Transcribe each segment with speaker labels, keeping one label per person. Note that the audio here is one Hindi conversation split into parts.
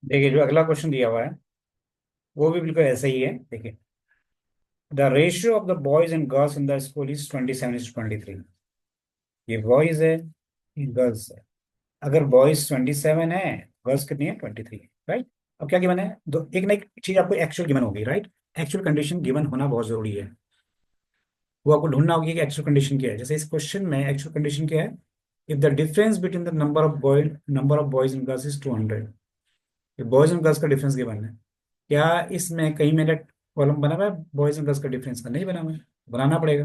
Speaker 1: देखिए, जो अगला क्वेश्चन दिया हुआ है वो भी बिल्कुल ऐसा ही है। देखिए, the ratio of the boys and girls in the school is 27:23। ये बॉयज है, ये गर्ल्स है। अगर बॉयज 27 है, गर्ल्स कितनी है? 23 है, राइट। अब क्या गिवन है? दो एक ना एक चीज आपको एक्चुअल गिवन होगी, राइट। एक्चुअल कंडीशन गिवन होना बहुत जरूरी है। वो आपको ढूंढना होगी कि एक्चुअल कंडीशन क्या है। जैसे इस क्वेश्चन में एक्चुअल कंडीशन क्या है? If the difference between the number of boys and girls is 200। Boys and girls का डिफरेंस गिवन है। क्या इसमें कहीं मेरा कॉलम बना हुआ है बॉयज एंड गर्ल्स का डिफरेंस का? नहीं बना हुआ है, बनाना पड़ेगा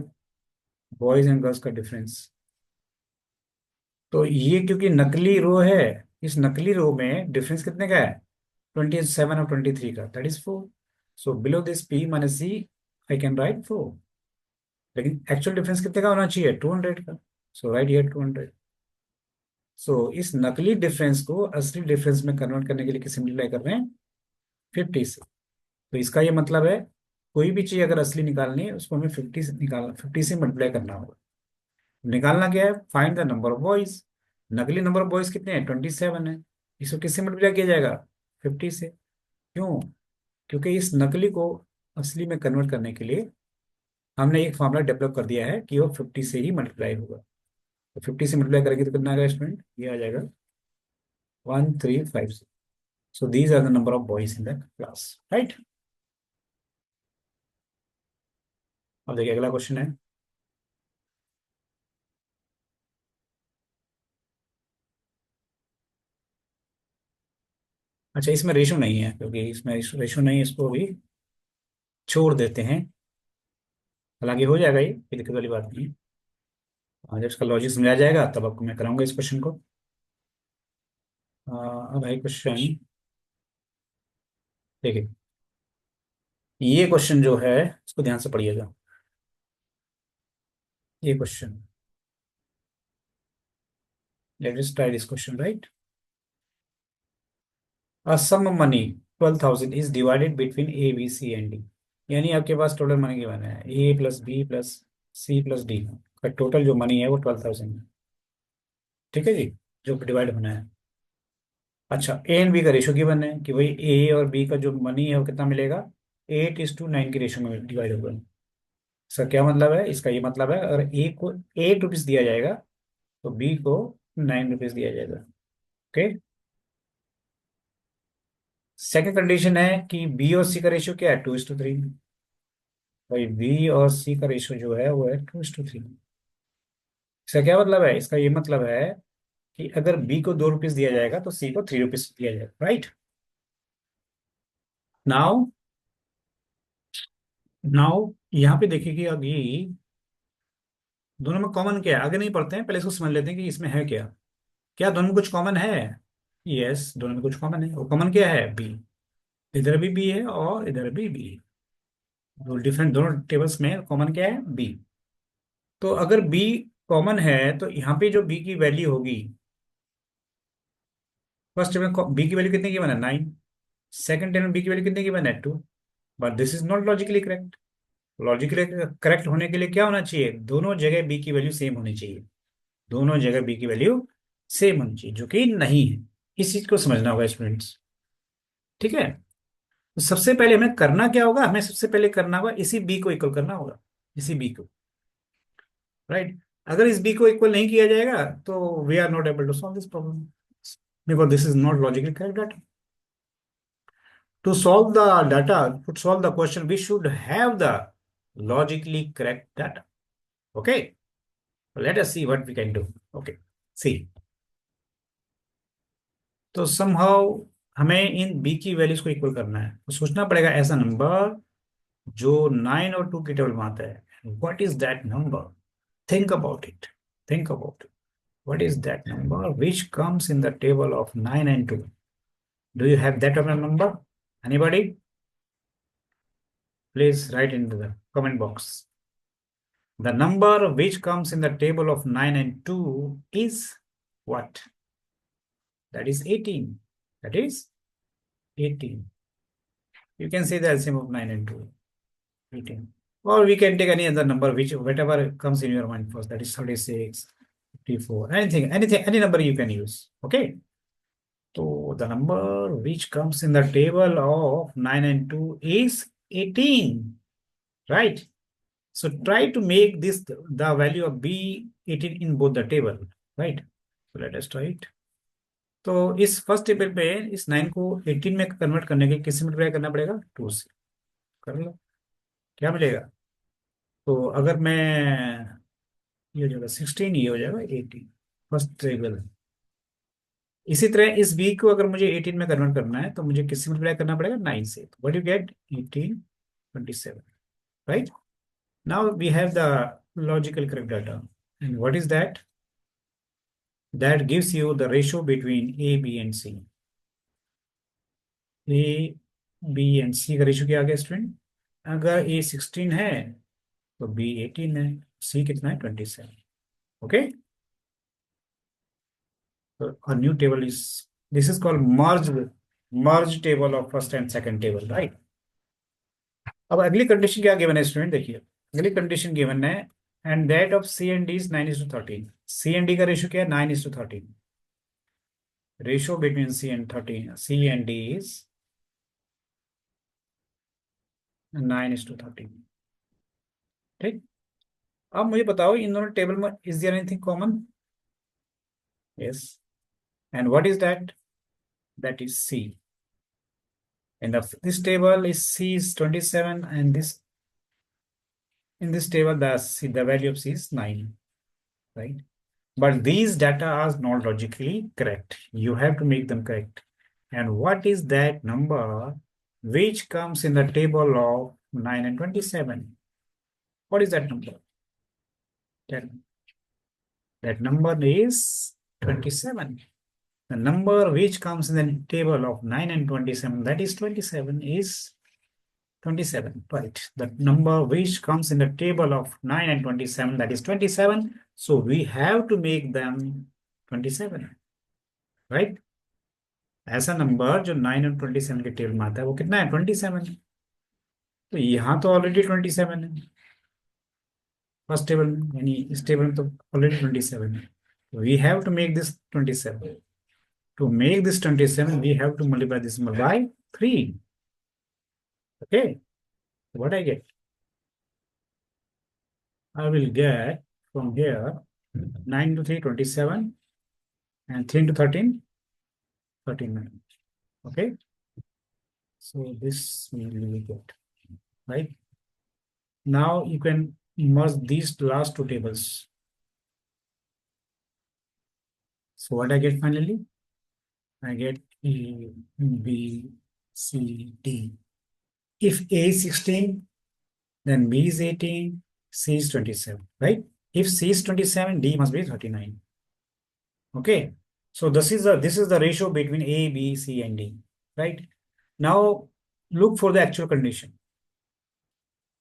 Speaker 1: बॉयज एंड गर्ल्स का डिफरेंस। तो ये क्योंकि नकली रो है, इस नकली रो में डिफरेंस कितने का है? 27 और 23 का, that is 4। So below this P minus C I can write 4। लेकिन एक्चुअल डिफरेंस कितने का होना चाहिए? 200 का। सो राइट हियर 200। सो इस नकली डिफरेंस को असली डिफरेंस में कन्वर्ट करने के लिए किसे मल्टीप्लाई कर रहे हैं? 50 से। तो इसका ये मतलब है, कोई भी चीज अगर असली निकालनी है उसको हमें 50 से निकालना, 50 से मल्टीप्लाई करना होगा। निकालना क्या है? Find the number of boys. नकली नंबर ऑफ बॉयज कितने हैं? 27 है। इसको किससे मल्टीप्लाई किया जाएगा? 50 से। क्यों? क्योंकि इस नकली को असली में कन्वर्ट करने के लिए हमने एक फॉर्मूला डेवलप कर दिया है कि वो 50 से ही मल्टीप्लाई होगा। तो 50 से मल्टीप्लाई करेंगे तो कितना आएगा स्टूडेंट? ये आ जाएगा 1350। So these are the number of boys in the class, right. अब देखिए अगला क्वेश्चन है। अच्छा, इसमें रेशो नहीं है, क्योंकि इसमें रेशो नहीं है, इसको भी छोड़ देते हैं। हालांकि हो जाएगा, ये कोई दिक्कत वाली बात नहीं है। जब इसका लॉजिक समझा जाएगा तब आपको मैं कराऊंगा इस क्वेश्चन को। अब है क्वेश्चन। देखिए, ये क्वेश्चन जो है इसको ध्यान से पढ़िएगा। ये question, let us try this question, right. A sum money 12,000 is divided between A B C and D. यानी आपके पास टोटल मनी गिवन है A plus B plus C plus D का टोटल जो मनी है वो 12,000 है। ठीक है जी, जो डिवाइड होना है। अच्छा, ए एंड बी का रेशो गिवन है कि भाई ए और बी का जो मनी है वो कितना मिलेगा? 8:9 की रेशो में डिवाइड होगा। इसका क्या मतलब है? इसका ये मतलब है, अगर ए को 8 रुपीज दिया जाएगा तो बी को 9 रुपीज दिया जाएगा। ओके। सेकंड कंडीशन है कि बी और सी का रेशियो क्या है? 2:3। भाई बी और सी का रेशियो जो है वो है 2:3। इसका क्या मतलब है? इसका ये मतलब है कि अगर बी को 2 रुपीज दिया जाएगा तो सी को 3 रुपीज दिया जाएगा, राइट। नाउ नाउ यहाँ पे देखिए कि अभी दोनों में कॉमन क्या है? आगे नहीं पढ़ते हैं, पहले इसको समझ लेते हैं कि इसमें है क्या। क्या दोनों में कुछ कॉमन है? यस, दोनों में कुछ कॉमन है। वो कॉमन क्या है? बी। इधर भी बी है और इधर भी बी है। दो डिफरेंट, दोनों टेबल्स में कॉमन क्या है? बी। तो अगर बी कॉमन है तो यहाँ पे जो बी की वैल्यू होगी, फर्स्ट में बी की वैल्यू कितने की बना? 9। सेकंड टेबल में बी की वैल्यू कितने की बना? 2। But this is not logically correct. Logically correct होने के लिए क्या होना चाहिए? दोनों जगह बी की वैल्यू सेम होनी चाहिए। दोनों जगह बी की वैल्यू सेम होनी चाहिए, जो कि नहीं है। इस चीज को समझना होगा स्टूडेंट्स। ठीक है। तो सबसे पहले हमें करना क्या होगा? हमें सबसे पहले करना होगा इसी बी को इक्वल करना होगा, इसी बी को, राइट। अगर इस बी को इक्वल नहीं किया जाएगा तो we are not able to solve this problem, because this is not logically correct data. To solve the question, we should have the logically correct data. Okay, let us see what we can do. Okay, see. तो somehow हमें इन b की वैल्यूज को इक्वल करना है, तो सोचना पड़ेगा ऐसा नंबर जो 9 और 2 के टेबल में आता है। What is that number? Think about it. Think about it. What is that number which comes in the table of 9 and 2? Do you have that number? Anybody? Please right in the comment box. The number which comes in the table of 9 and 2 is what? That is 18. That is 18. You can say the LCM of 9 and 2, 18. Or we can take any other number, which whatever comes in your mind first. That is 36, 54, anything, any number you can use. Okay. तो the number which comes in the table of 9 and 2 is 18, right? So try to make this the value of b 18 in both the table, right? So let us try it. तो इस फर्स्ट टेबल पे इस 9 को 18 में कन्वर्ट करने के किसी मल्टीप्लाई करना पड़ेगा 2 से। कर लो, क्या मिलेगा? तो अगर मैं, ये हो जाएगा 16, ये हो जाएगा 18, फर्स्ट टेबल। इसी तरह इस बी को अगर मुझे 18 में कन्वर्ट करना है तो मुझे किससे मल्टीप्लाई करना पड़ेगा? 9 से। तो what you get? 18, 27, right? Now we have the logical correct data, and what is that? That gives you the ratio between A B and C. A B and C का रेशियो क्या आ गया स्टूडेंट? अगर ए 16 है तो बी 18 है, सी कितना है? 27। Okay, so a new table is, this is called merge table of first and second table, right? अब अगली कंडीशन क्या गिवन है स्टूडेंट? देखिए, अगली कंडीशन गिवन है, and that of C and D is 9:13। C and D का रेशियो क्या है? 9:13। Ratio between C and D is 9:13। ठीक, अब मुझे बताओ इन दोनों टेबल में is there anything common? Yes, and what is that? That is C. And this table is C is 27, and this in this table the value of C is 9, right? But these data are not logically correct. You have to make them correct. And what is that number which comes in the table of 9 and 27? What is that number? Tell me. That number is 27. The number which comes in the table of 9 and 27, that is 27, is 27, right? The number which comes in the table of 9 and 27, that is 27. So we have to make them 27, right? ऐसा नंबर जो 9 और 27 के टेबल में आता है वो कितना है? 27। तो यहाँ तो ऑलरेडी 27 है फर्स्ट टेबल में, यानी इस टेबल में तो ऑलरेडी 27 है। We have to make this 27। To make this 27 we have to multiply this number by 3। Okay, what I get? I will get from here 9 into 3, 27, and 3 into 13, 39. Okay, so this will be good, right? Now you can merge these last two tables. So what I get finally? I get A, B, C, D. If A is 16, then B is 18, C is 27, right? If C is 27, D must be 39. Okay, so this is the ratio between A, B, C, and D, right? Now look for the actual condition.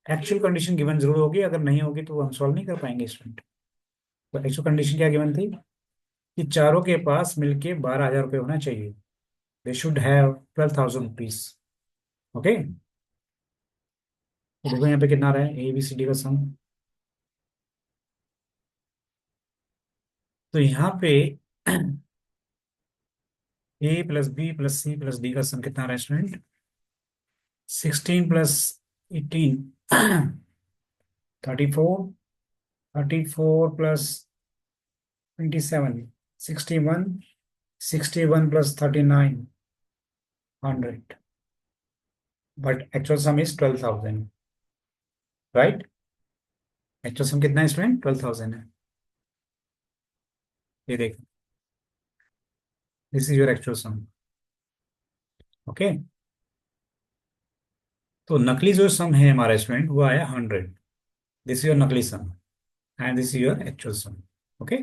Speaker 1: Actual condition given जरूर होगी, अगर नहीं होगी तो हम सॉल्व नहीं कर पाएंगे स्टूडेंट। तो एक्चुअल कंडीशन क्या गिवन थी कि चारों के पास मिलके 12,000 रुपये होना चाहिए। They should have 12,000 rupees. Okay, तो देखो यहाँ पे कितना आ रहा है, ए बी सी डी का सम। तो यहाँ पे A plus B plus C plus D का सम कितना आ रहा है student? 16 plus 18 34, 34 plus 27, 61, 61 plus 39, 100. But actual sum is 12,000, right? Actual sum कितना है स्टूडेंट? 12,000 है। ये देख, this is your actual sum. Okay, तो नकली जो सम है हमारा स्टूडेंट वो आया 100। दिस इज योर नकली sum and this is your actual sum. Okay,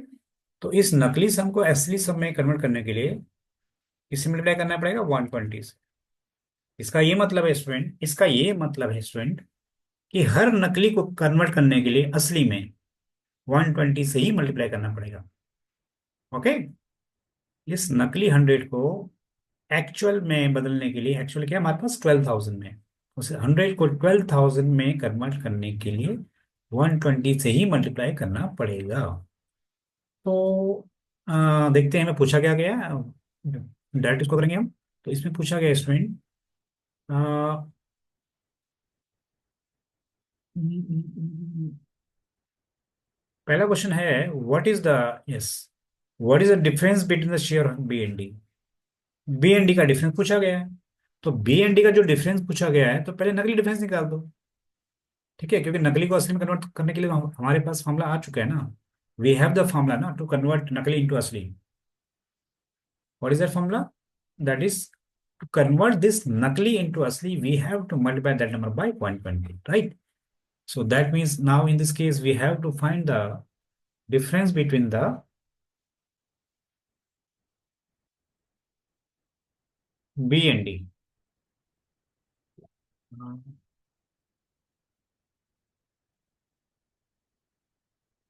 Speaker 1: तो इस नकली सम को असली सम में कन्वर्ट करने के लिए किससे मल्टीप्लाई करना पड़ेगा? 120 से। इसका ये मतलब है स्टूडेंट, इसका ये मतलब है स्टूडेंट कि हर नकली को कन्वर्ट करने के लिए असली में 120 से ही मल्टीप्लाई करना पड़ेगा। ओके, इस नकली 100 को एक्चुअल में बदलने के लिए, एक्चुअल क्या हमारे पास 12,000 में, उस 100 को 12,000 में कन्वर्ट करने के लिए 120 से ही मल्टीप्लाई करना पड़ेगा। तो देखते हैं हमें पूछा क्या गया। डायरेक्ट इसको करेंगे हम। तो इसमें पूछा गया स्टूडेंट, पहला क्वेश्चन है, what is the, yes, what is the difference between the share of B and D. B and D का डिफरेंस पूछा गया है। तो बी एंड डी का जो डिफरेंस पूछा गया है, तो पहले नकली डिफरेंस निकाल दो। ठीक है, क्योंकि नकली को असली में कन्वर्ट करने के लिए हमारे पास फॉर्मूला आ चुका है ना। वी हैव द फॉर्मूला ना टू कन्वर्ट नकली इंटू असली। What is that formula? That is, to convert this nakli into asli, we have to multiply that number by 120, right? So that means now in this case we have to find the difference between the B and D.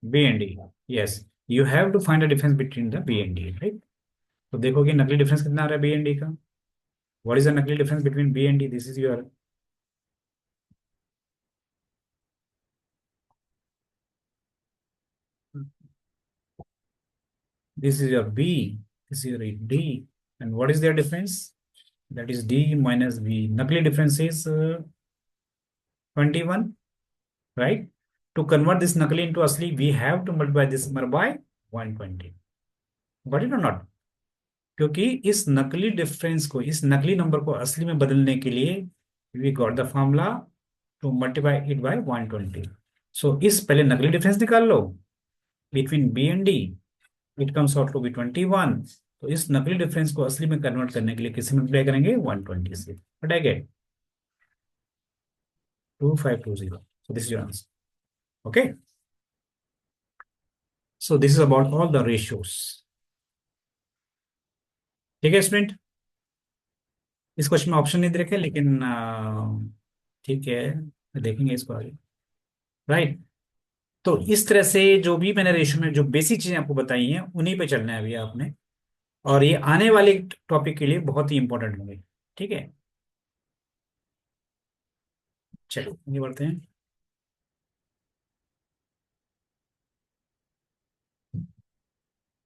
Speaker 1: B and D, yes, you have to find the difference between the B and D, right? तो देखो कि नकली डिफरेंस कितना आ रहा है बी एंड डी का। व्हाट इज द नकली difference between B and D? This is your, this is your B, this is your D, and what is their difference? That is D minus B. Nakli difference is 21, right? To convert this nakli into asli, we have to multiply this number by 120. Got it or not? क्योंकि इस नकली डिफरेंस को, इस नकली नंबर को असली में बदलने के लिए we got the formula to multiply it by 120। So इस पहले नकली डिफरेंस निकाल लो between B and D, it comes out to be 21। तो इस नकली डिफरेंस को असली में कन्वर्ट करने के लिए किससे मल्टीप्लाई करेंगे? 120 से। What I gate? 2520। So this is your answer. Okay, so this is about all the ratios. ठीक है स्टूडेंट, इस क्वेश्चन में ऑप्शन नहीं दे रखे, लेकिन ठीक है, देखेंगे इसको आगे, राइट। तो इस तरह से जो भी मैंने रेशियो में जो बेसिक चीजें आपको बताई हैं उन्हीं पे चलना है अभी आपने, और ये आने वाले टॉपिक के लिए बहुत ही इंपॉर्टेंट होंगे। ठीक है, चलो आगे बढ़ते हैं।